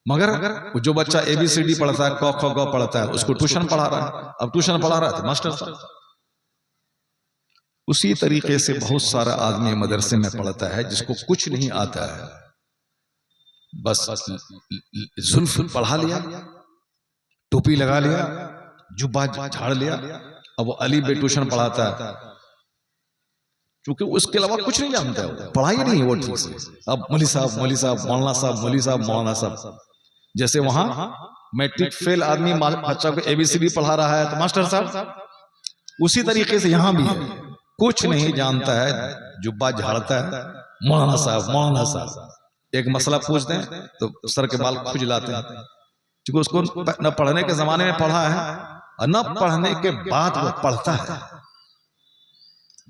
मगर जो बच्चा ABCD पढ़ता है, क ख ग पढ़ता है, उसको ट्यूशन पढ़ा रहा है। अब ट्यूशन पढ़ा रहा है तो मास्टर साहब। उसी तरीके से बहुत सारा आदमी मदरसे में पढ़ता है जिसको कुछ नहीं आता है, बस जुल्फ पढ़ा लिया, टोपी लगा लिया, जुब्बा झाड़ लिया। अब वो अली बे ट्यूशन पढ़ाता है, क्योंकि उसके अलावा कुछ नहीं जानता है, पढ़ाई नहीं है वो ठीक से। अब मौलवी साहब, मौलाना साहब, मौलवी साहब, मौलाना साहब। जैसे वहां मैट्रिक फेल आदमी बच्चा को ABCD पढ़ा रहा है तो मास्टर साहब, उसी तरीके से यहां भी है, कुछ नहीं जानता है, जुब्बा झाड़ता है, मौलाना साहब, मौलाना साहब। एक मसला पूछते हैं तो सर के बाल खुजलाते हैं, क्योंकि उसको न पढ़ने के जमाने में पढ़ा है और न पढ़ने के बाद वो पढ़ता है।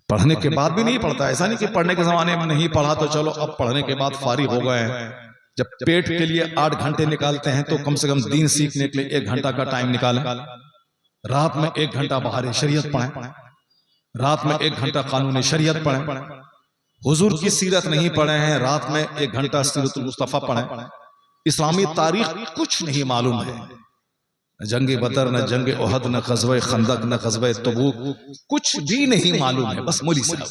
पढ़ने के बाद भी नहीं पढ़ता, ऐसा नहीं कि पढ़ने के जमाने में नहीं पढ़ा तो चलो अब पढ़ने के बाद फारिग हो गए हैं। जब पेट के लिए 8 घंटे निकालते हैं तो कम से कम दीन सीखने के लिए 1 घंटा का टाइम निकालें। रात में 1 घंटा बाहर शरीयत पढ़ें, रात में 1 घंटा कानून शरीयत पढ़ें। हुजूर की सीरत नहीं पढ़े हैं, रात में 1 घंटा सीरतुल मुस्तफा पढ़ें। इस्लामी तारीख कुछ नहीं मालूम है, जंगे बदर, न जंगे ओहद, न ग़ज़वे खंदक, न ग़ज़वे तबूक, कुछ भी नहीं मालूम है। बस मौलवी साहब,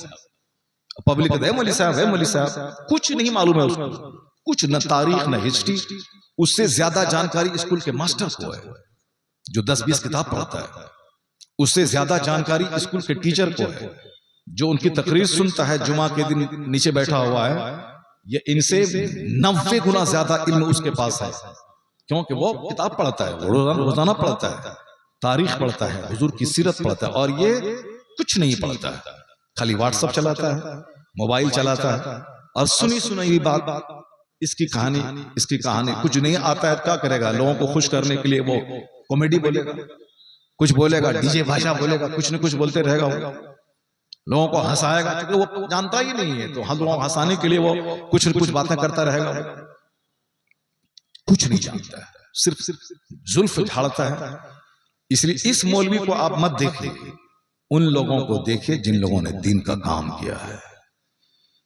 पब्लिक है मौलवी साहब, है मौलवी साहब, कुछ नहीं मालूम है उसको, कुछ न तारीख न हिस्ट्री। उससे ज्यादा जानकारी स्कूल के मास्टर को है जो 10-20 किताब पढ़ता है, उससे ज्यादा जानकारी स्कूल के टीचर को है जो उनकी तकरीर सुनता है, जुमा के दिन नीचे बैठा हुआ है। ये इनसे 90 गुना ज्यादा इल्म उसके पास है, क्योंकि वो किताब पढ़ता है, वो रोजाना पढ़ता है, तारीख पढ़ता है, हुजूर की सीरत पढ़ता है। और ये कुछ नहीं पढ़ता है, खाली व्हाट्सएप चलाता है, मोबाइल चलाता है और सुनी सुनाई बात, इसकी कहानी कुछ नहीं आता है। क्या करेगा? लोगों को खुश करने के लिए वो कॉमेडी बोलेगा, कुछ बोलेगा, डीजे भाषा बोलेगा, कुछ न कुछ बोलते रहेगा, लोगों को हंसाएगा, क्योंकि वो जानता ही नहीं है। तो लोगों को हंसाने के लिए वो कुछ न कुछ बातें करता रहेगा, कुछ नहीं जानता है, सिर्फ जुल्फ झाड़ता है। इसलिए इस मौलवी को आप मत देखिए, उन लोगों को देखिए जिन लोगों ने दीन का काम किया है,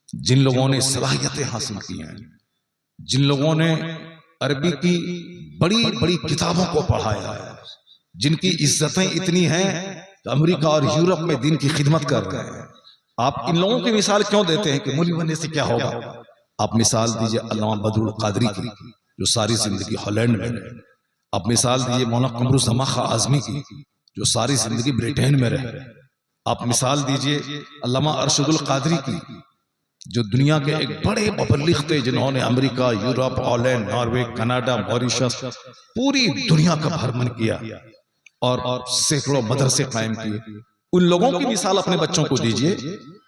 जिन लोगों ने सलाहियतें हासिल की हैं, जिन लोगों ने अरबी की बड़ी बड़ी किताबों को पढ़ाया है, जिनकी इज्जतें इतनी हैं कि अमेरिका और यूरोप में दीन की खिदमत कर रहे हैं। आप इन लोगों की मिसाल क्यों देते हैं कि मौलवी बनने से क्या होगा? आप मिसाल दीजिए अल्लामा बदरुल कादरी की, जो सारी जिंदगी हॉलैंड में रहे। आप मिसाल दीजिए मौलाना कमरुज़्ज़मान खां आज़मी की, जो सारी जिंदगी ब्रिटेन में रहे। आप मिसाल दीजिए अल्लामा अरशदुल कादरी की, जो दुनिया के एक बड़े मुबल्लिग़ थे, जिन्होंने America, Europe, Holland, Norway, Canada, Mauritius, पूरी दुनिया का भ्रमण किया और सैकड़ों मदरसे कायम किए। उन लोगों की मिसाल अपने बच्चों को दीजिए।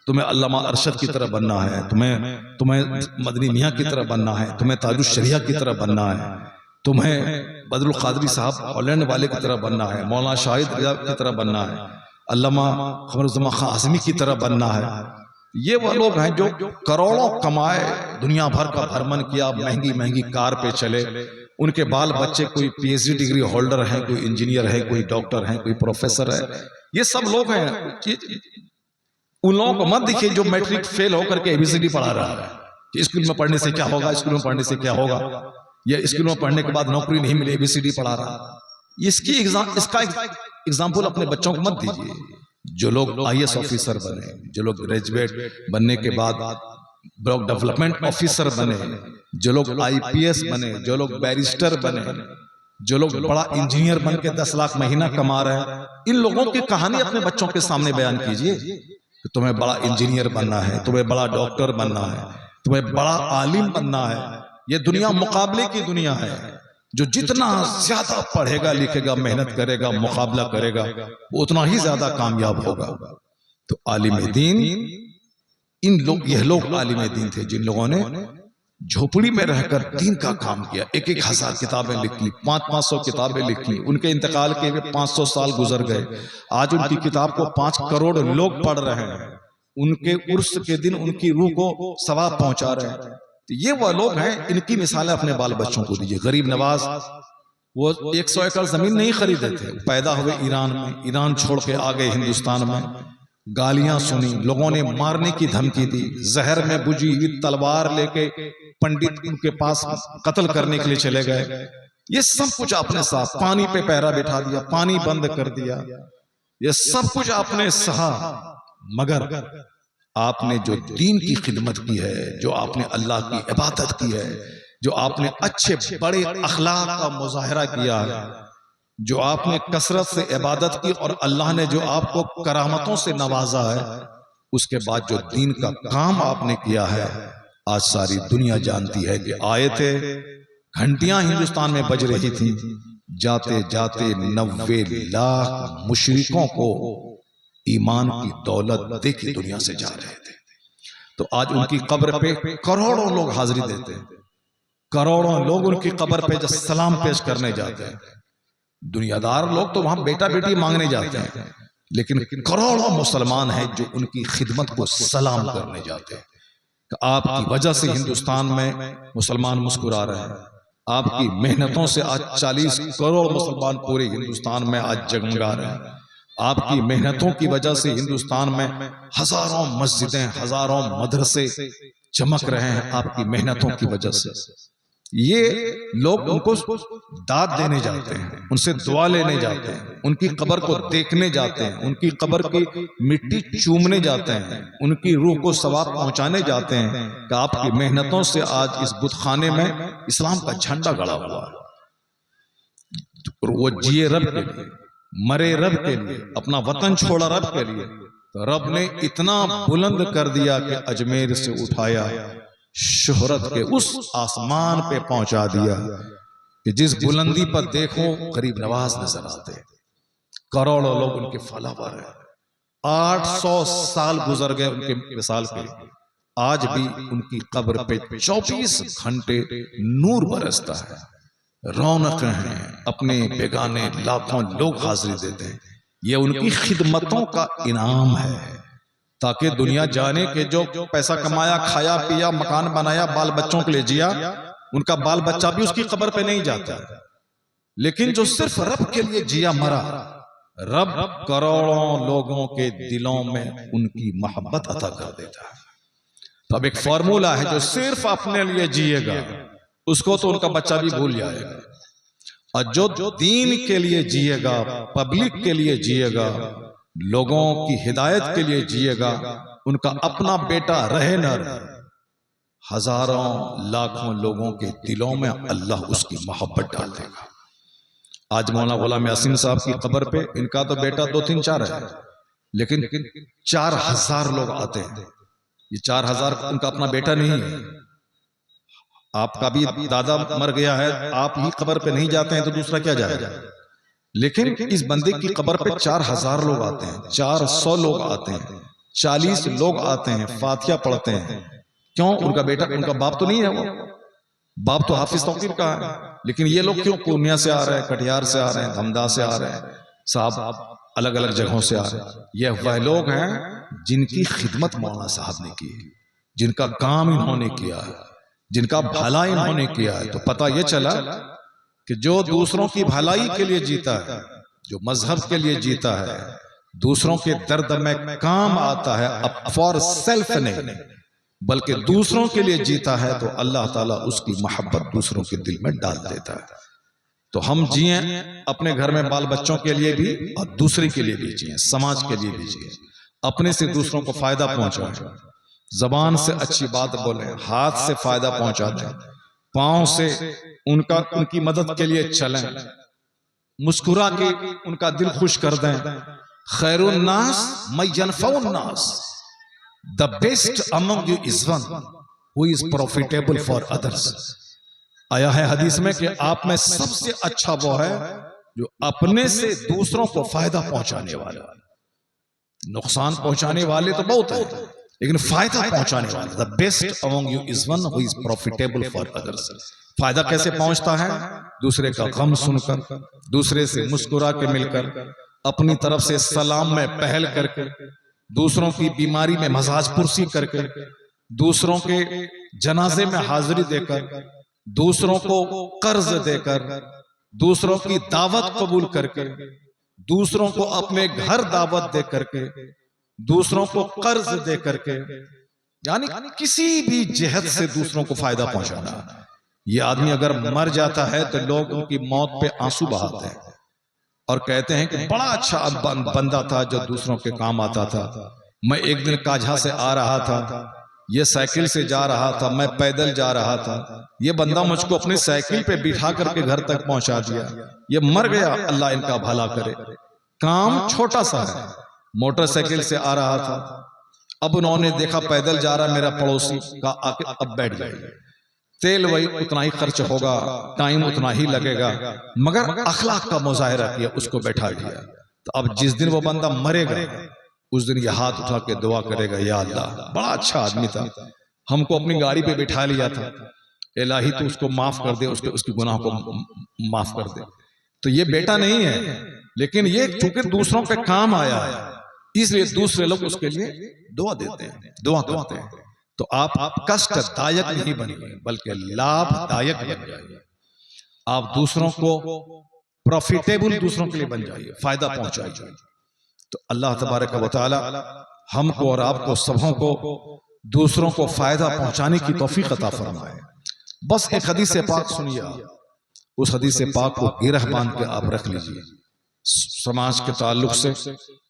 तुम्हें अल्लामा अरशद की तरह बनना है, तुम्हें मदनी मियाँ की तरह बनना है, तुम्हें ताजुश शरिया की तरह बनना है, तुम्हें बदरुल कादरी साहब हॉलैंड वाले की तरह बनना है, मौलाना शाहिद रिजा की तरह बनना है, अल्लामा कमरुज़्ज़मान खां आज़मी की तरह बनना है। ये वह लोग हैं जो करोड़ों कमाए, दुनिया भर का भ्रमण किया, महंगी महंगी कार पे चले, उनके बाल बच्चे कोई PhD डिग्री होल्डर हैं, कोई इंजीनियर है, कोई डॉक्टर है, कोई प्रोफेसर है। ये सब लोग हैं। उन लोगों को मत देखिए जो मैट्रिक फेल होकर के ABCD पढ़ा रहा है कि स्कूल में पढ़ने से क्या होगा, स्कूल में पढ़ने से क्या होगा, या स्कूल में पढ़ने के बाद नौकरी नहीं मिले, ABCD पढ़ा रहा। इसका एग्जाम्पल अपने बच्चों को मत दीजिए। जो लोग IAS ऑफिसर बने, जो लोग ग्रेजुएट बनने के बाद ब्लॉक डेवलपमेंट ऑफिसर बने, जो लोग IPS बने, जो लोग बैरिस्टर बने, जो लोग बड़ा इंजीनियर बन के 10 लाख महीना कमा रहे हैं, इन लोगों की कहानी अपने बच्चों के सामने बयान कीजिए कि तुम्हें बड़ा इंजीनियर बनना है, तुम्हें बड़ा डॉक्टर बनना है, तुम्हें बड़ा आलिम बनना है। ये दुनिया मुकाबले की दुनिया है। जो जितना ज्यादा पढ़ेगा, लिखेगा, मेहनत करेगा, मुकाबला करेगा, वो उतना ही ज्यादा कामयाब होगा। तो आलिम दीन, यह लोग आलिम दीन थे जिन लोगों ने झोपड़ी में रहकर दीन का काम किया। 1,000 किताबें लिख ली, 500 किताबें लिख ली। उनके इंतकाल के 500 साल गुजर गए। आज उनकी किताब को 5 करोड़ लोग पढ़ रहे हैं। उनके उर्स के दिन उनकी रूह को सवाब पहुंचा रहे हैं। तो ये वह लोग हैं, इनकी मिसालें अपने बाल बच्चों को दीजिए। गरीब नवाज, वो 100 एकड़ जमीन नहीं खरीदे थे, पैदा हुए ईरान में, ईरान छोड़ के आ गए हिंदुस्तान में, गालियां सुनी, लोगों ने मारने की धमकी दी, जहर में बुझी हुई तलवार लेके पंडित उनके पास कत्ल करने के लिए चले गए। ये सब कुछ आपने साथ, पानी पे पहरा बिठा दिया, पानी बंद कर दिया, ये सब कुछ आपने सहा, मगर आपने जो दीन की खिदमत की है, जो आपने अल्लाह की इबादत की है, जो आपने अच्छे बड़े अखलाक का मुजाहरा किया है, जो आपने कसरत से इबादत की और अल्लाह ने जो आपको करामतों से नवाजा है, उसके बाद जो दीन का काम आपने किया है, आज सारी दुनिया जानती है कि आए थे, घंटियां हिंदुस्तान में बज रही थी, जाते जाते 90 लाख मुशरिकों को ईमान की दौलत देके दुनिया से जा रहे थे। तो आज उनकी कब्र पे करोड़ों लोग हाजिरी देते हैं, करोड़ों लोग उनकी कब्र पे जब सलाम पेश करने जाते हैं। दुनियादार लोग तो वहां बेटा बेटी मांगने जाते हैं, लेकिन करोड़ों मुसलमान हैं जो उनकी खिदमत को सलाम करने जाते हैं। तो आपकी वजह से हिंदुस्तान में मुसलमान मुस्कुरा रहे हैं, आपकी मेहनतों से आज 40 करोड़ मुसलमान पूरे हिंदुस्तान में आज जगमगा रहे हैं। आपकी मेहनतों की वजह से हिंदुस्तान में हजारों मस्जिदें, हजारों मदरसे चमक रहे हैं, आपकी मेहनतों की वजह से। ये लोग उनको दाद देने जाते हैं, उनसे दुआ लेने जाते हैं, उनकी कब्र को देखने जाते हैं, उनकी कब्र की मिट्टी चूमने जाते हैं, उनकी रूह को सवाब पहुंचाने जाते हैं कि आपकी मेहनतों से आज इस बुतखाने में इस्लाम का झंडा गड़ा हुआ है। और वो जिए रब के लिए, मरे रब के लिए, अपना वतन छोड़ा रब के लिए, तो रब ने इतना बुलंद कर दिया कि अजमेर से उठाया, शोहरत के उस आसमान पे पहुंचा दिया कि जिस बुलंदी पर देखो गरीब नवाज नजर आते, करोड़ों लोग उनके फॉलोवर हैं। 800 साल गुजर गए उनके विसाल पे, आज भी उनकी कब्र पे 24 घंटे नूर बरसता है, रौनक हैं, अपने बेगाने लाखों लोग हाजिरी देते हैं। ये उनकी खिदमतों का इनाम है, ताकि दुनिया जाने के जो पैसा कमाया, खाया पिया, मकान बनाया, बाल बच्चों के लिए जिया, उनका बाल बच्चा भी उसकी कब्र पे नहीं जाता, लेकिन जो सिर्फ रब के लिए जिया मरा, रब करोड़ों लोगों के दिलों में उनकी मोहब्बत अता कर देता है। तो अब एक फॉर्मूला है, जो सिर्फ अपने लिए जिएगा उसको तो उनका बच्चा भी भूल जाएगा, और जो दीन के लिए जिएगा, पब्लिक के लिए जिएगा, लोगों की हिदायत के लिए जिएगा, उनका अपना बेटा रहे न रहे, हजारों लाखों लोगों के दिलों में अल्लाह उसकी मोहब्बत डाल देगा। आज मौलाना गुलाम यासीन साहब की कब्र पे इनका तो बेटा 2 3 4 है, लेकिन 4000 लोग आते हैं। ये 4000 उनका अपना बेटा नहीं है। आपका भी दादा मर गया है, आप ही कब्र पे नहीं जाते हैं तो दूसरा क्या जाएगा? लेकिन इस बंदे की कब्र पे 4000 लोग आते हैं, 400 लोग आते हैं, 40 लोग आते हैं, फातिहा पढ़ते हैं। क्यों? उनका बेटा, उनका बाप तो नहीं है, वो बाप तो हाफिज तौकीर का है, लेकिन ये लोग क्यों पूर्णिया से आ रहे हैं, कटिहार से आ रहे हैं, धमदा से आ रहे हैं, साहब अलग अलग जगहों से आ रहे हैं। ये वह लोग हैं जिनकी खिदमत मौलाना साहब ने की है, जिनका काम इन्होंने किया है, जिनका भला इन्होंने किया है। तो पता ये चला कि जो दूसरों की भलाई के लिए जीता है, जो मजहब के लिए जीता है, दूसरों के दर्द में काम आता है, अब फॉर सेल्फ नहीं बल्कि दूसरों के लिए जीता है, तो अल्लाह ताला उसकी मोहब्बत दूसरों के दिल में डाल देता है। तो हम जिए अपने घर में बाल बच्चों के लिए भी और दूसरे के लिए भी जिए, समाज के लिए भी जिए, अपने से दूसरों को फायदा पहुंचाएं, जबान से अच्छी बात बोलें, हाथ से फायदा पहुंचा दें, पांव से उनकी मदद के लिए चलें, मुस्कुरा के उनका दिल खुश कर दें। खैरुन नास मय्यनफउन नास, the best among you is one who is profitable for others. आया है हदीस में कि आप में सबसे अच्छा वो है जो अपने से दूसरों को फायदा पहुंचाने वाला। नुकसान पहुंचाने वाले तो बहुत है, लेकिन फायदा पहुंचाने वाला, the best among you is one who is profitable for others. फायदा कैसे पहुंचता है? दूसरे का गम सुनकर, दूसरे से मुस्कुरा के मिलकर, अपनी तरफ से सलाम में पहल करके, दूसरों की बीमारी में मजाज पुरसी करके, दूसरों के जनाजे में हाजिरी देकर, दूसरों को कर्ज देकर, दूसरों की दावत कबूल करके, दूसरों को अपने घर दावत दे करके, दूसरों को कर्ज दे करके, यानी किसी भी जहत से दूसरों को फायदा पहुंचाना। ये आदमी अगर मर जाता है तो लोग उनकी मौत पे आंसू बहाते हैं और कहते हैं कि बड़ा अच्छा बंदा था जो दूसरों के काम आता था। मैं एक दिन काझा से आ रहा था, ये साइकिल से जा रहा था, मैं पैदल जा रहा था, ये बंदा मुझको अपनी साइकिल पे बिठा करके घर तक पहुंचा दिया, ये मर गया, अल्लाह इनका भला करे। काम छोटा सा है, मोटरसाइकिल से आ रहा था, अब उन्होंने देखा पैदल जा रहा मेरा पड़ोसी का, आके अब बैठ जाइए, तेल वही उतना ही खर्च होगा, टाइम उतना ही लगेगा, मगर अखलाक का मुजाहिरा किया, उसको बैठा दिया। तो अब जिस दिन वो बंदा मरेगा उस दिन ये हाथ उठा के दुआ करेगा, या अल्लाह बड़ा अच्छा आदमी था, हमको अपनी गाड़ी पे बिठा लिया था, इलाही तो उसको माफ कर दे, उसके गुनाह को माफ कर दे। तो ये बेटा नहीं है, लेकिन ये चूंकि दूसरों पे काम आया है इसलिए दूसरे लोग उसके लिए दुआ देते हैं, दुआ करते हैं। तो आप कष्टदायक नहीं बनिए बल्कि लाभदायक बन जाइए। आप दूसरों को प्रॉफिटेबल दूसरों के लिए बन जाइए, फायदा पहुंचाइए। तो अल्लाह तबारक व तआला हमको और आपको सबों को दूसरों को फायदा पहुंचाने की तौफीक अता फरमाए। बस एक हदीस पाक सुनिए, उस हदीस पाक को गिरह बांध के आप रख लीजिए। समाज के ताल्लुक से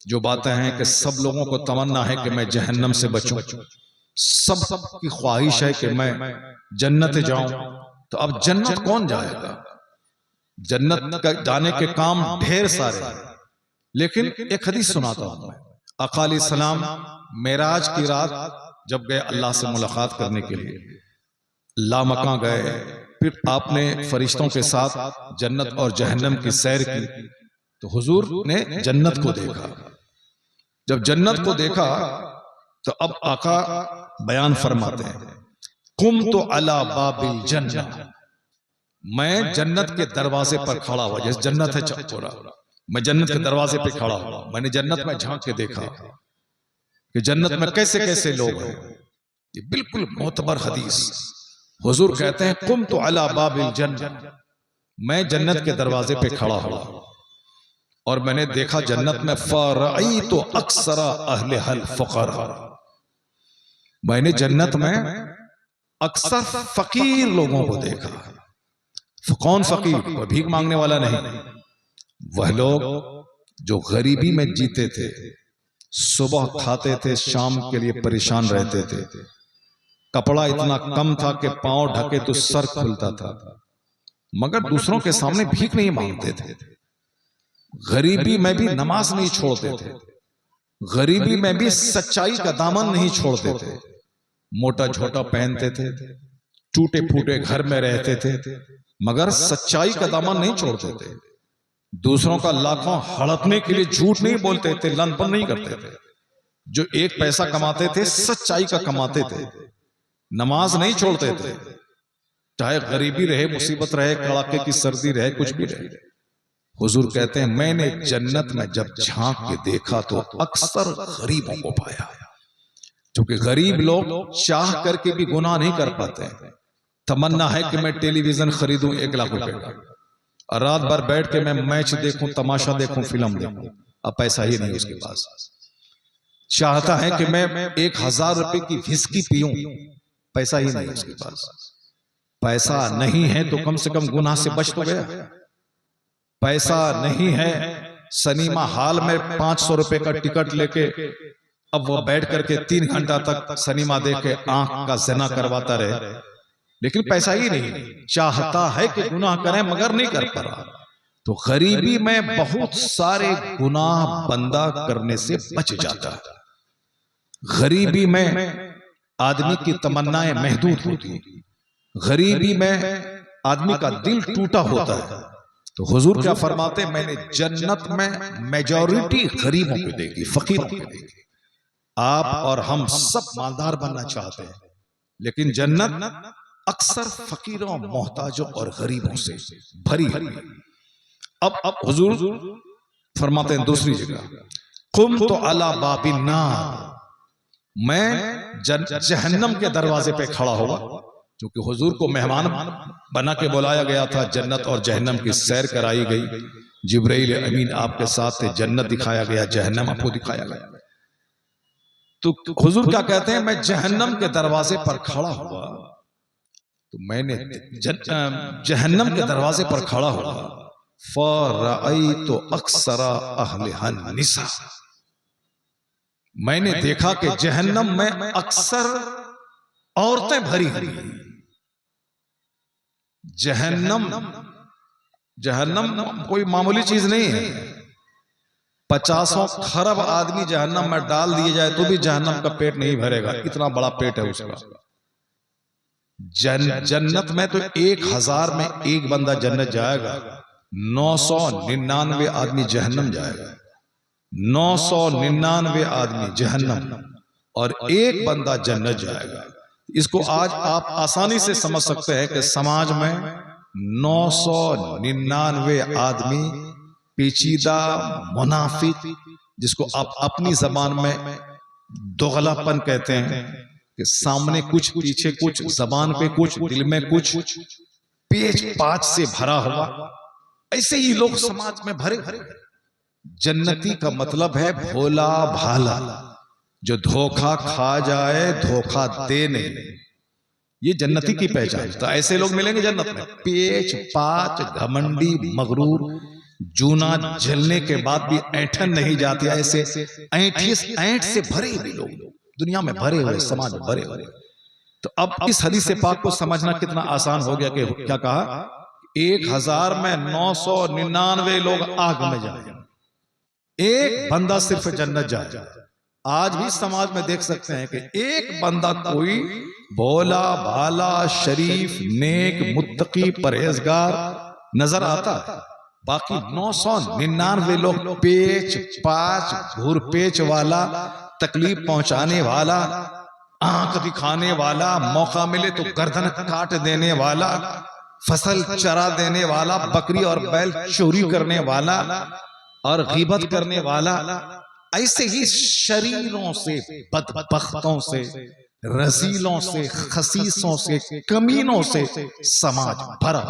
जो बातें हैं कि सब लोगों को तमन्ना है कि मैं जहन्नम से बचूं, सब की ख्वाहिश है कि मैं जन्नत जाऊं। तो अब जन्नत कौन जाएगा? जन्नत का जाने के काम ढेर सारे हैं, लेकिन एक हदीस सुनाता हूं मैं। आका अलैहिस्सलाम मेराज की रात जब गए अल्लाह से मुलाकात करने के लिए, लामका गए, फिर आपने फरिश्तों के साथ जन्नत और जहन्नम की सैर की, तो हुजूर ने जन्नत को देखा। जब जन्नत को देखा तो अब आका बयान फरमाते हैं, कुम तो अला बाबिल जन्नत, मैं जन्नत के दरवाजे पर खड़ा हुआ, जैसे जन्नत है चौरा, मैं जन्नत के दरवाजे पे खड़ा हुआ, मैंने जन्नत में झांक के देखा कि जन्नत में कैसे कैसे लोग हैं। ये बिल्कुल मोतबर हदीस। हुजूर कहते हैं कुम तो अला बाबिल जन्नत, मैं जन्नत के दरवाजे पे खड़ा हुआ और मैंने देखा जन्नत में फरई तो अक्सरा अहले हल फकरा, मैंने जन्नत में अक्सर फकीर लोगों को देखा। कौन फकीर? कोई भीख मांगने वाला नहीं, वह लोग जो गरीबी में जीते थे, सुबह खाते थे, शाम के लिए परेशान रहते थे, कपड़ा इतना कम था कि पांव ढके तो सर खुलता था, मगर दूसरों के सामने भीख नहीं मांगते थे। गरीबी में भी नमाज नहीं छोड़ते थे, गरीबी में भी सच्चाई का दामन नहीं छोड़ते थे, मोटा छोटा पहनते थे, टूटे फूटे घर में रहते थे, मगर सच्चाई का दामन नहीं छोड़ते थे। दूसरों का लाखों हड़पने के लिए झूठ नहीं बोलते थे, लंपन नहीं करते थे। जो एक पैसा कमाते थे सच्चाई का कमाते थे, नमाज नहीं छोड़ते थे, चाहे गरीबी रहे, मुसीबत रहे, कड़ाके की सर्दी रहे, कुछ भी रहे। हुजूर कहते हैं मैंने जन्नत में जब झांक के देखा तो अक्सर गरीबों को पाया, क्योंकि गरीब लोग चाह करके भी गुनाह नहीं कर पाते। तमन्ना है कि मैं टेलीविजन खरीदूं 1 लाख रुपए का और रात भर बैठ के मैं मैच देखूं, तमाशा देखूं, फिल्म देखूं, अब पैसा ही नहीं उसके पास। चाहता है कि मैं 1000 रुपए की विस्की पीऊं, पैसा ही नहीं उसके पास। पैसा नहीं है तो कम से कम गुनाह से बच तो गया। पैसा नहीं है, सिनेमा हॉल में 500 रुपए का टिकट लेके अब वो बैठ करके 3 घंटा तक सिनेमा देख के आंख का ज़िना करवाता रहे, लेकिन पैसा ही नहीं। चाहता है कि गुनाह करें मगर नहीं कर पा रहा। तो गरीबी में बहुत सारे गुनाह बंदा करने से बच जाता है। गरीबी में आदमी की तमन्नाएं महदूद होती, गरीबी में आदमी का दिल टूटा होता है। तो हुजूर क्या फरमाते, मैंने जन्नत में मेजॉरिटी गरीबों को देखी, फकीरों को देखी। आप और हम सब मालदार बनना चाहते हैं, लेकिन जन्नत अक्सर फकीरों, मोहताजों और गरीबों से भरी है। अब हुजूर फरमाते हैं दूसरी जगह, कुम तो अला बाबिन नार, मैं जहन्नम के दरवाजे पे खड़ा हुआ, क्योंकि हुजूर को मेहमान बना के बुलाया गया था। जन्नत और जहन्नम की सैर कराई गई, जिब्राइल अमीन आपके साथ थे, जन्नत दिखाया गया, जहन्नम आपको दिखाया गया। तो हुजूर क्या कहते हैं, मैं जहन्नम के दरवाजे पर खड़ा हुआ तो मैंने जहन्नम के दरवाजे पर खड़ा हुआ, फरअयतु अक्सरा अहलिहा निसा, मैंने देखा कि जहन्नम में अक्सर औरतें भरी हुई। जहन्नम जहन्नम कोई मामूली चीज नहीं है। 50 खरब आदमी जहन्नम में डाल दिए जाए तो भी जहन्नम का पेट नहीं भरेगा, इतना बड़ा पेट है उसका। जन्नत में तो 1000 में एक बंदा जन्नत जाएगा, 999 आदमी जहन्नम जाएगा। 999 आदमी जहन्नम और एक बंदा जन्नत जाएगा। इसको आज आप आसानी से समझ सकते हैं कि समाज में 999 आदमी पेचीदा मुनाफिक, जिसको आप अपनी जबान में दोगलापन कहते हैं, कि सामने कुछ पीछे कुछ, जबान पे कुछ, दिल में कुछ, पेच पाच से भरा हुआ, ऐसे ही लोग समाज में भरे भरे। जन्नती का मतलब है भोला भाला, जो धोखा खा जाए धोखा दे नहीं, ये जन्नती की पहचान। तो ऐसे लोग मिलेंगे जन्नत में, पेच पाच, घमंडी, मगरूर, जूना जलने के बाद भी ऐंठन नहीं जाती, ऐसे ऐंठ से भरे हुए लोग दुनिया में भरे हुए, समाज में भरे हुए। तो अब इस हदीस पाक को समझना कितना आसान हो गया कि क्या कहा, 1000 में 999 लोग आग में जाए, एक बंदा सिर्फ जन्नत जाए। आज भी समाज में देख सकते हैं कि एक बंदा कोई भोला भाला शरीफ नेक मुत्तकी परहेजगार नजर आता है, बाकी 999 लोग पेच पाच, घूरपेच वाला, तकलीफ पहुंचाने वाला, आंख दिखाने वाला, मौका मिले तो गर्दन काट देने वाला, फसल चरा देने वाला, बकरी और बैल चोरी करने वाला और गीबत करने वाला, ऐसे ही शरीरों से, बदबख्तों से, रजीलों से, खसीसों से, कमीनों से समाज भरा।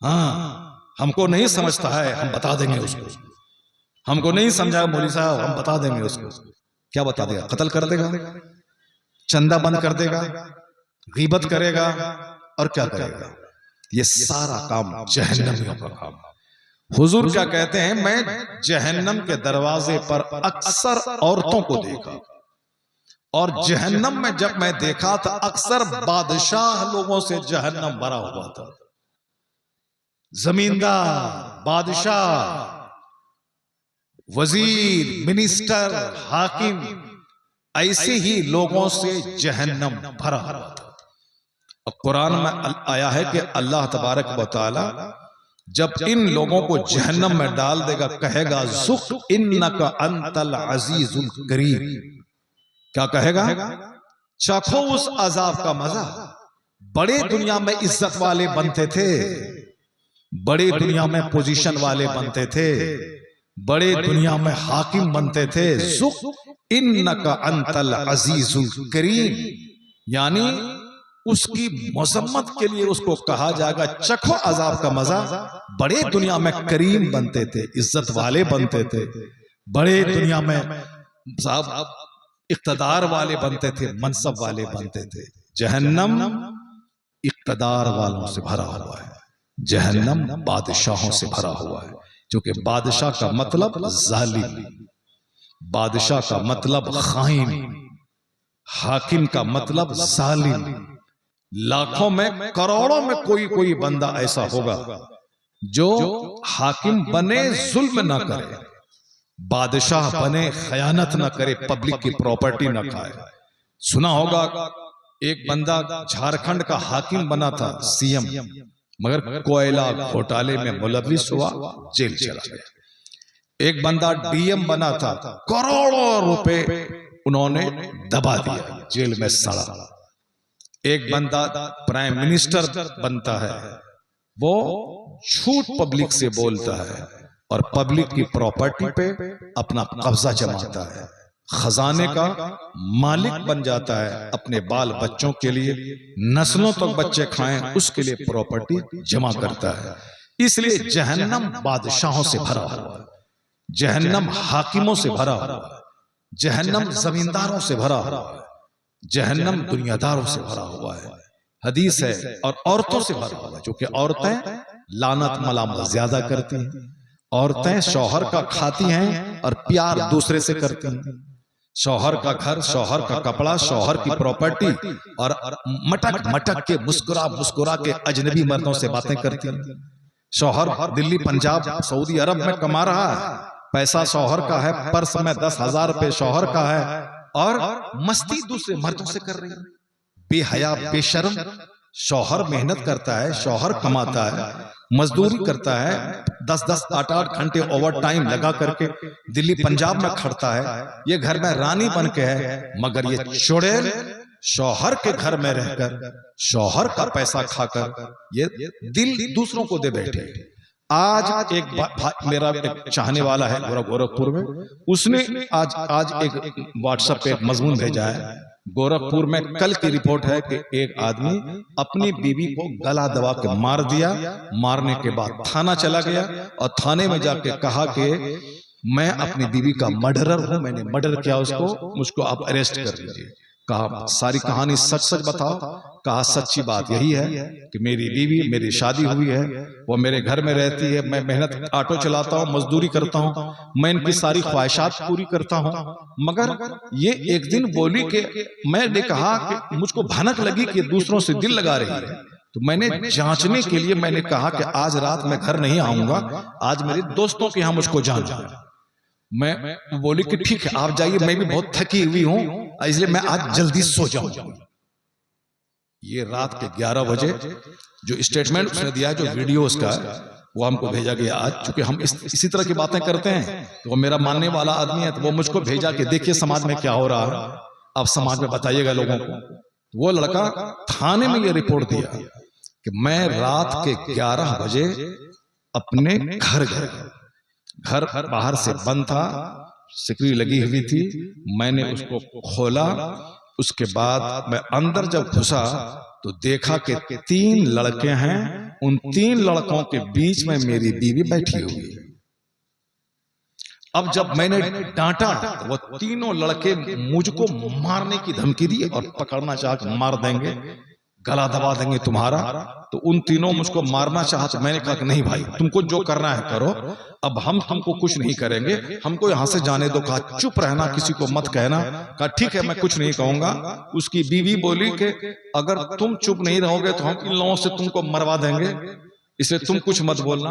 हाँ, हमको नहीं समझता है, हम बता देंगे उसको। हमको नहीं समझा मौलवी साहब, हम बता देंगे उसको। क्या बता देगा? कत्ल कर देगा, चंदा बंद कर देगा, गीबत करेगा और क्या करेगा? ये सारा काम जहन्नमियों का काम। हुजूर क्या कहते हैं, मैं जहन्नम के दरवाजे पर अक्सर औरतों को देखा, और जहन्नम में जब मैं देखा तो अक्सर बादशाह लोगों से जहन्नम भरा हुआ था। जमींदार, बादशाह, वजीर, मिनिस्टर, हाकिम, ऐसे ही लोगों से जहन्नम भरा हुआ था। और कुरान में आया है कि अल्लाह तबारक व तआला जब इन लोगों को जहन्नम में डाल देगा, कहेगा ज़ुक़ इन्नका अंतल अज़ीज़ुल करीम। क्या कहेगा? चखो उस अजाब का मजा। बड़े दुनिया में इज्जत वाले बनते थे, बड़े दुनिया में पोजीशन वाले बनते थे, बड़े दुनिया में हाकिम बनते थे। ज़ुक़ इन्नका अंतल अज़ीज़ुल करीम, यानी उसकी मज़म्मत के लिए उसको कहा जाएगा चखो अजाब का मजा। बड़े दुनिया में करीम बनते थे, इज्जत वाले बनते थे, बड़े दुनिया में साहब इक़्तिदार वाले बनते थे, मनसब वाले बनते थे। जहन्नम इक़्तिदार वालों से भरा हुआ है, जहन्नम बादशाहों से भरा हुआ है। क्योंकि बादशाह का मतलब जालिम, बादशाह का मतलब खाइन, हाकिम का मतलब जालिम। लाखों में करोड़ों में कोई कोई बंदा ऐसा होगा जो हाकिम बने जुल्म ना करे, बादशाह बने खयानत ना करे, पब्लिक की प्रॉपर्टी ना खाए। सुना होगा एक बंदा झारखंड का हाकिम बना था, सीएम, मगर कोयला घोटाले में मुलविस हुआ, जेल चला गया। एक बंदा डीएम बना था, करोड़ों रुपए उन्होंने दबा दिया, जेल में सड़ा। एक बंदा प्राइम मिनिस्टर बनता है, वो झूठ पब्लिक से बोलता है और पब्लिक की प्रॉपर्टी पे अपना कब्जा जमाता है, खजाने का मालिक बन जाता है, अपने बाल बच्चों के लिए, नस्लों तक बच्चे खाएं उसके लिए प्रॉपर्टी जमा करता है। इसलिए जहन्नम बादशाहों से भरा हुआ है, जहन्नम हाकिमों से भरा हुआ है, जहन्नम जमींदारों से भरा हुआ है, जहन्नम दुनियादारों से भरा हुआ है। हदीस है, और औरतों से भरा हुआ है, क्योंकि औरतें लानत मलामत ज्यादा करती हैं, औरतें शौहर का खाती हैं और प्यार दूसरे से करती हैं। शौहर का घर, शौहर का कपड़ा, शौहर की प्रॉपर्टी, और मटक मटक के मुस्कुरा मुस्कुरा के अजनबी मर्दों से बातें करती हैं। शौहर दिल्ली, पंजाब, सऊदी अरब में कमा रहा है, पैसा शौहर का है, पर्स में 10,000 रुपए शौहर का है, और मस्ती दूसरे मर्दों से कर रही है। बेहया बेशर्म। शौहर मेहनत करता है, शौहर कमाता है, मजदूरी करता है, 10-10 8-8 घंटे ओवर टाइम लगा करके दिल्ली पंजाब में खड़ता है, ये घर में रानी बन के है, मगर ये चुड़ैल शौहर के घर में रहकर शौहर का पैसा खाकर ये दिल दूसरों को दे बैठे। आज एक मेरा एक चाहने वाला है गोरखपुर में, उसने आज एक व्हाट्सएप पे एक मजमून भेजा है। गोरखपुर में कल की रिपोर्ट है कि एक आदमी अपनी बीवी को गला दबा के मार दिया, मारने के बाद थाना चला गया और थाने में जाके कहा कि मैं अपनी बीवी का मर्डरर हूं, मैंने मर्डर किया उसको, मुझको आप अरेस्ट कर लीजिए। कहा सारी कहानी सच सच बताओ। कहा सच्ची बात यही है कि मेरी बीवी, मेरी शादी हुई है, वो मेरे घर में रहती है, मैं मेहनत ऑटो चलाता हूँ, मजदूरी करता हूँ, मैं इनकी सारी ख्वाहिशात पूरी करता हूँ, मगर ये एक दिन बोली कि मैंने कहा कि मुझको भनक लगी कि दूसरों से दिल लगा रही है, तो मैंने जांचने के लिए मैंने कहा कि आज रात मैं घर नहीं आऊंगा, आज मेरे दोस्तों के यहाँ मुझको जाना है। मैं बोली कि ठीक है आप जाइए, मैं भी बहुत थकी हुई हूं, इसलिए मैं आज जल्दी सो जाऊंगा। ये रात के 11 बजे जो स्टेटमेंट उसने दिया, जो वीडियो उसका वो हमको भेजा गया आज, चूंकि हम इसी तरह की बातें करते हैं, तो वो मेरा मानने वाला आदमी है, तो वो मुझको भेजा कि देखिए समाज में क्या हो रहा है, आप समाज में बताइएगा लोगों को। वो लड़का थाने में ये रिपोर्ट दिया कि मैं रात के 11 बजे अपने घर गया, घर बाहर से बंद था, सिकड़ी लगी हुई थी, मैंने उसको खोला, उसके बाद मैं अंदर जब घुसा तो देखा कि 3 लड़के हैं, उन 3 लड़कों के बीच में मेरी बीवी बैठी हुई है। अब जब मैंने डांटा तो वो तीनों लड़के मुझको मारने की धमकी दी और पकड़ना चाह के मार देंगे, गला दबा देंगे तुम्हारा। तो उन तीनों मुझको मारना चाहा, तो मैंने कहा कि नहीं भाई तुमको जो करना है करो, अब हम तुमको कुछ नहीं करेंगे, हमको यहां से जाने दो। कहा चुप रहना, किसी को मत कहना। कहा ठीक है मैं कुछ नहीं कहूंगा। उसकी बीवी बोली कि अगर तुम चुप नहीं रहोगे तो हम इन लोगों से तुमको मरवा देंगे, इसलिए तुम कुछ मत बोलना।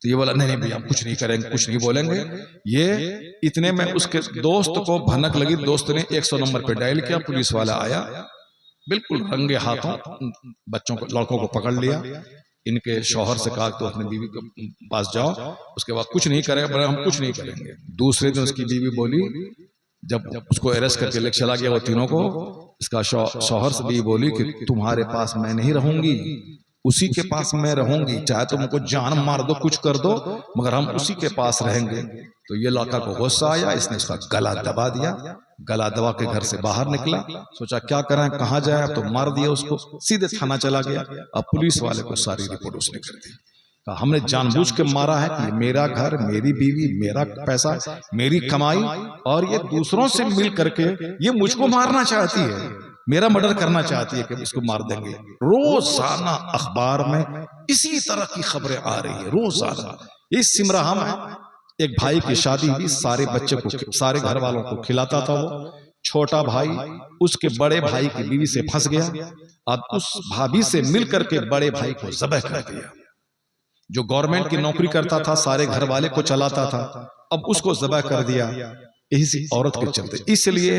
तो ये बोला नहीं नहीं भैया हम कुछ नहीं करेंगे, कुछ नहीं बोलेंगे। ये इतने में उसके दोस्त को भनक लगी, दोस्त ने 100 नंबर पे डायल किया, पुलिस वाला आया, बिल्कुल रंगे हाथों बच्चों को, लड़कों को पकड़ लिया। इनके शौहर से कहा तो अपनी बीवी के पास जाओ, उसके बाद कुछ नहीं करेंगे, हम कुछ नहीं करेंगे। दूसरे दिन उसकी बीवी बोली, जब उसको अरेस्ट करके लेकर चला गया वो तीनों को, इसका शौहर से बीवी बोली कि तुम्हारे पास मैं नहीं रहूंगी, उसी के पास मैं रहूंगी, चाहे तुमको जान मार दो, कुछ कर दो, मगर हम उसी के पास रहेंगे। तो ये लड़का को गुस्सा आया, इसने उसका गला दबा दिया, गला दबा के घर से बाहर निकला, सोचा क्या करें कहाँ जाए, तो मार दिया उसको, सीधे थाना चला गया। अब पुलिस वाले को सारी रिपोर्ट उसने कर दी, कहा हमने जानबूझ के मारा है कि मेरा घर, मेरी बीवी, मेरा पैसा, मेरी कमाई, और ये दूसरों से मिल करके ये मुझको मारना चाहती है, मेरा मर्डर करना चाहती है कि इसको मार देंगे। रोजाना अखबार में इसी तरह की खबरें आ रही है, रोजाना। इस सिमराहा में एक भाई की शादी हुई, सारे बच्चे को, सारे घर वालों को खिलाता था वो। छोटा भाई उसके बड़े भाई की बीवी से फंस गया, अब उस भाभी से मिल करके बड़े भाई को ज़ब्ह कर दिया। जो गवर्नमेंट की नौकरी करता था, सारे घर वाले को चलाता था, अब उसको ज़ब्ह कर दिया, इसी औरत के चलते। इसलिए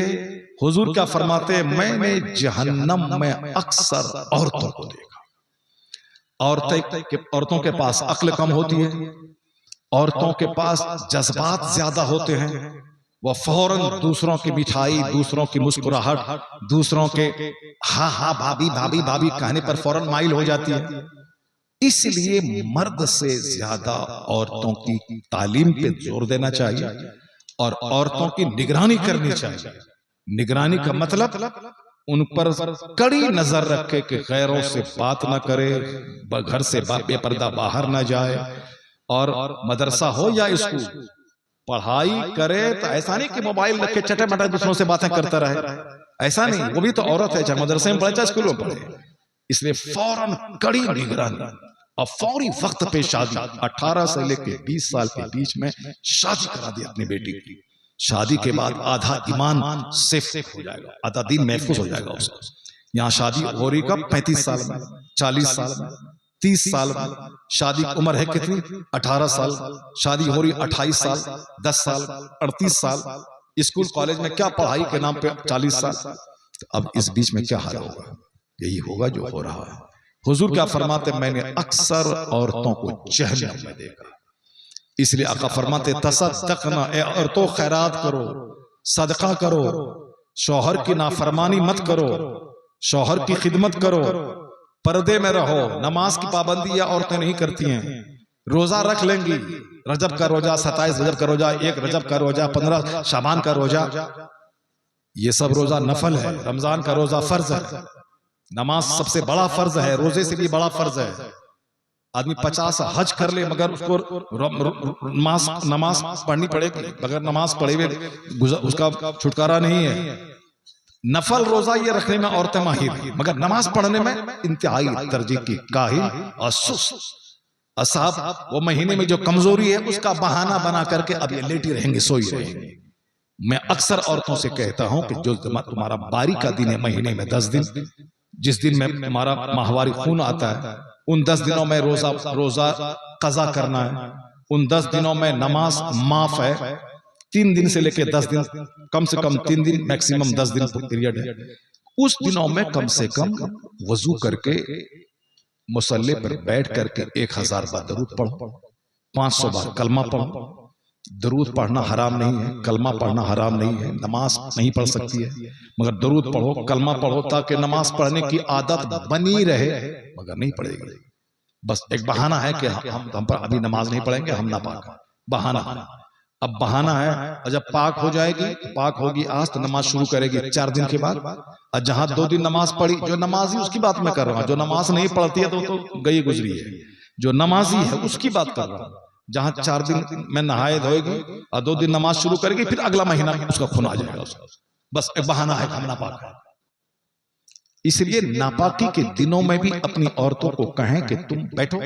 हुजूर क्या फरमाते, मैंने जहन्नम में अक्सर औरतों को देखा। औरतों के पास अक्ल कम होती है, औरतों के पास जज्बात ज्यादा होते हैं, वह फौरन दूसरों की मिठाई, दूसरों की मुस्कुराहट, दूसरों के हाँ हाँ भाभी भाभी भाभी कहने पर फौरन माइल हो जाती है। इसलिए मर्द से ज्यादा औरतों की तालीम पे जोर देना चाहिए और औरतों की निगरानी करनी चाहिए। निगरानी का मतलब उन पर कड़ी नजर रखे कि गैरों से बात ना करे, घर से बेपर्दा बाहर ना जाए, और मदरसा हो या स्कूल, पढ़ाई करे तो ऐसा नहीं कि मोबाइल रख के चटे मटे दूसरों से बातें करता रहे, ऐसा नहीं, वो भी तो औरत है, चाहे मदरसे में पढ़े चाहे स्कूल में पढ़े। इसलिए फौरन कड़ी निगरानी और फौरी वक्त पे शादी, 18 से लेके 20 साल के बीच में शादी करा दी अपनी बेटी की। शादी के बाद आधा ईमान सेफ हो जाएगा, आधा दीन महफूज हो जाएगा उसका। यहाँ शादी हो रही कब? 35 साल में, 40 साल में, 30 साल में। शादी की उम्र है कितनी? 18 साल। शादी हो रही 28 साल, 10 साल, 38 साल। स्कूल कॉलेज में क्या पढ़ाई के नाम पे 40 साल। अब इस बीच में क्या हाल होगा? यही होगा जो हो रहा है। हुजूर क्या फरमाते, मैंने अक्सर औरतों को जहन्नम में देखा। इसलिए आका फरमाते, तसद्दक़ना, ए औरतों खैरात करो, सदका करो, शौहर की नाफरमानी मत करो, शौहर की खिदमत करो, पर्दे में रहो। नमाज की पाबंदी या औरतें नहीं करती हैं, रोजा रख लेंगी, रजब का रोजा, 27 रजब का रोजा, 1 रजब का रोजा, 15 शाबान का रोजा, ये सब रोजा नफल है। रमजान का रोजा फर्ज है, नमाज सबसे बड़ा फर्ज है, रोजे से भी बड़ा फर्ज है। आदमी 50 हज कर ले मगर उसको नमाज पढ़नी पड़ेगी, बगैर नमाज पढ़े हुए उसका छुटकारा नहीं है। नफल रोजा ये रखने में औरतें माहिर हैं, मगर नमाज पढ़ने में इंतहाई दर्जे की काहिल और सुस्त। असाब वो महीने में जो कमजोरी है उसका बहाना बना करके अब ये लेटी रहेंगे, सोई रहेंगे। मैं अक्सर औरतों से कहता हूं कि जो तुम्हारा बारी का दिन है, महीने में 10 दिन, जिस दिन में तुम्हारा माहवारी खून आता है, उन 10 दिनों में रोजा कजा करना है। उन 10 दिनों में नमाज माफ है। 3 दिन से लेकर 10 दिन, कम से कम 3 दिन, मैक्सिमम 10 दिन पीरियड है। उस दिनों में कम से कम वजू करके मुसल्ले पर बैठ करके 1000 बार दरूद पढ़ो, 500 बार कलमा पढ़ो। दरूद पढ़ना हराम नहीं है, कलमा पढ़ना हराम नहीं है। नमाज नहीं पढ़ सकती है मगर दरूद पढ़ो, कलमा पढ़ो, ताकि नमाज पढ़ने की आदत बनी रहे, मगर नहीं पढ़ेगी। बस एक बहाना है कि हम पर अभी नमाज नहीं पढ़ेंगे, हम ना पाक, बहाना। अब बहाना है, और जब पाक हो जाएगी, पाक होगी आज तो नमाज शुरू करेगी 4 दिन के बाद। और जहां 2 दिन नमाज पढ़ी, जो नमाजी उसकी बात मैं कर रहा हूं, जो नमाज नहीं पढ़ती है तो गई गुजरी है। जो नमाजी है उसकी बात कर रहा हूं, जहां 4 दिन में नहाए धोएगी और 2 दिन नमाज शुरू करेगी, फिर अगला महीना उसका खून आ जाएगा उसका। बस एक बहाना है, हम नापाक है। इसलिए नापाकी के दिनों में भी अपनी औरतों को कहें कि तुम बैठो,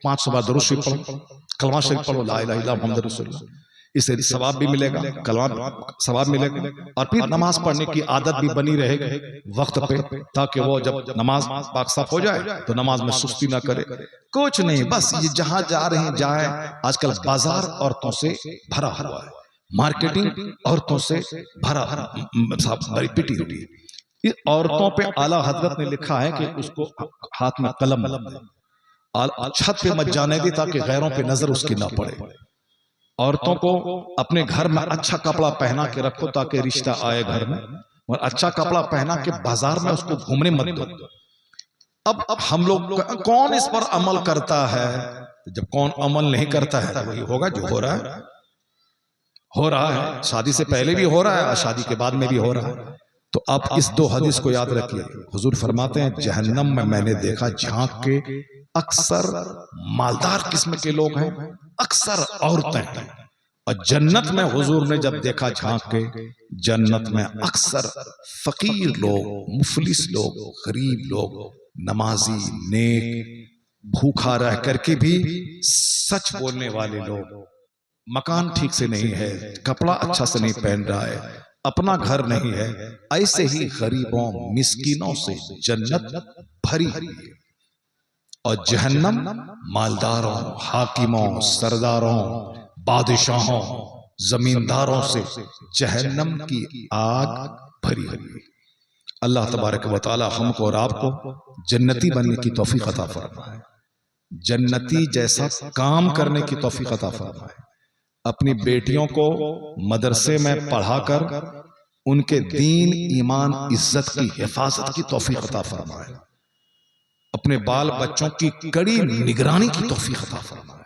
500 बार दरूद शरीफ पढ़ो, कलमा शरीफ पढ़ो, ला इलाहा इल्लल्लाह मुहम्मदुर रसूलुल्लाह, इससे सवाब भी मिलेगा, कलमा सवाब मिलेगा। और फिर नमाज पढ़ने की आदत भी बनी रहेगी वक्त पे, ताकि वो जब नमाज पाक साफ हो जाए तो नमाज में सुस्ती ना करे। कुछ नहीं, बस ये जहां जा रहे हैं जाए। आजकल बाजार औरतों से भरा हुआ है, मार्केटिंग औरतों से भरा, बड़ी पिटी उठी। औरतों पे आला हजरत ने लिखा है कि उसको हाथ में कलम, छत पे मत जाने दी ताकि गैरों पे नजर उसकी ना पड़े। औरतों को अपने घर में अच्छा कपड़ा पहना के रखो ताकि रिश्ता आए घर में, और अच्छा कपड़ा पहना के बाजार में उसको घूमने मत दो। अब हम लोग कौन इस पर अमल करता है? जब कौन अमल नहीं करता है तो वही होगा जो हो रहा है। हो रहा है, शादी से पहले भी हो रहा है और शादी के बाद में भी हो रहा है। तो आप इस 2 हदीस को याद रखिए। हुजूर फरमाते हैं, जहन्नम में मैंने देखा झांक के अक्सर मालदार किस्म के लोग हैं, अक्सर औरतें हैं। और जन्नत में हुजूर ने जब देखा झांक के, जन्नत में अक्सर फकीर लोग, मुफलिस लोग, गरीब लोग, नमाजी, नेक, भूखा रह करके भी सच बोलने वाले लोग, मकान ठीक से नहीं है, कपड़ा अच्छा से नहीं पहन रहा है, अपना घर नहीं है, ऐसे ही गरीबों मिस्कीनों से जन्नत भरी हुई है। और जहन्नम मालदारों, हाकिमों, सरदारों, बादशाहों, जमींदारों से जहन्नम की आग भरी हुई है। अल्लाह तबारक व तआला हमको और आपको जन्नती बनने की तौफीक अता फरमाए, जन्नती जैसा काम करने की तौफीक अता फरमाए। अपनी बेटियों को मदरसे में पढ़ाकर उनके दीन, ईमान, इज्जत की हिफाजत की तौफीक अता फरमाए। अपने बाल बच्चों की कड़ी निगरानी की तौफीक अता फरमाए।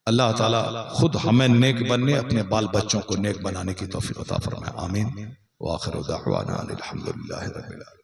अल्लाह ताला खुद हमें नेक बनने, अपने बाल बच्चों को नेक बनाने की तौफीक अता फरमाए। आमीन। व आखिर दाअवाना अनिल हम्दुलिल्लाहि रब्बिल आलमीन।